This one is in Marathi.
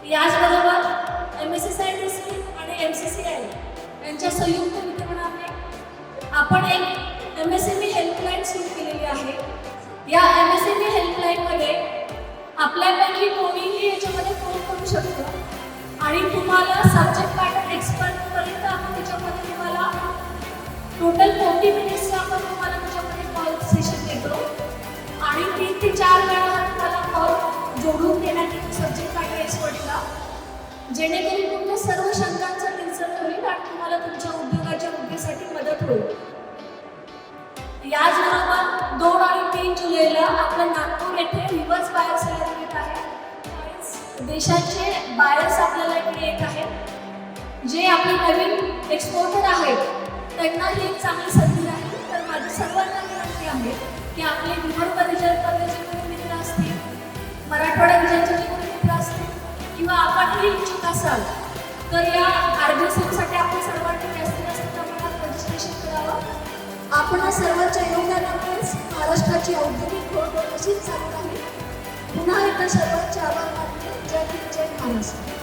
याचबरोबर MSc आणि MCCI यांच्या संयुक्त विद्यमानाने आपण एक MSME हेल्पलाईन सुरू केलेली आहे। या MSME हेल्पलाईनमध्ये आपल्यापैकी कोणीही याच्यामध्ये फोन करू शकतो आणि तुम्हाला सब्जेक्ट मॅटर एक्सपर्टपर्यंत आपण त्याच्यामध्ये तुम्हाला टोटल 40 मिनिट्सचा आपण तुम्हाला त्याच्यामध्ये कॉल सेशन देतो आणि 3 ते 4 वेळा तुम्हाला कॉल जोडून देण्यात येतो सब्जेक्ट मॅटर एक्सपर्टला, जेणेकरून तुमच्या सर्व शंकांचा निरसन होईल आणि तुम्हाला तुमच्या उद्योगाच्या वृद्धीसाठी मदत होईल। याचबरोबर 2 आणि 3 जुलैला आपलं नागपूर येथे रिव्हर्स बायर सेलर येत आहे। देशाचे बायर्स आपल्याला इकडे येत आहेत, जे आपले नवीन एक्सपोर्टर आहेत त्यांना ही एक चांगली संधी आहे। तर माझी सर्वांना विनंती आहे की आपले विदर्भ रिजनमधले जे कोणी मित्र असतील, मराठवाडा रिजनचे जे कोणी मित्र असतील किंवा आपणही इच्छुक असाल तर या RBSM आपण सर्वांनी जास्तीत प्रमाणात रजिस्ट्रेशन करावं। आपण सर्वांच्या योगदानामुळेच महाराष्ट्राची औद्योगिक घोड अशीच चालू राहील। पुन्हा एकदा सर्वांचे आभार मानते। जय हिंद, जय महाराष्ट्र।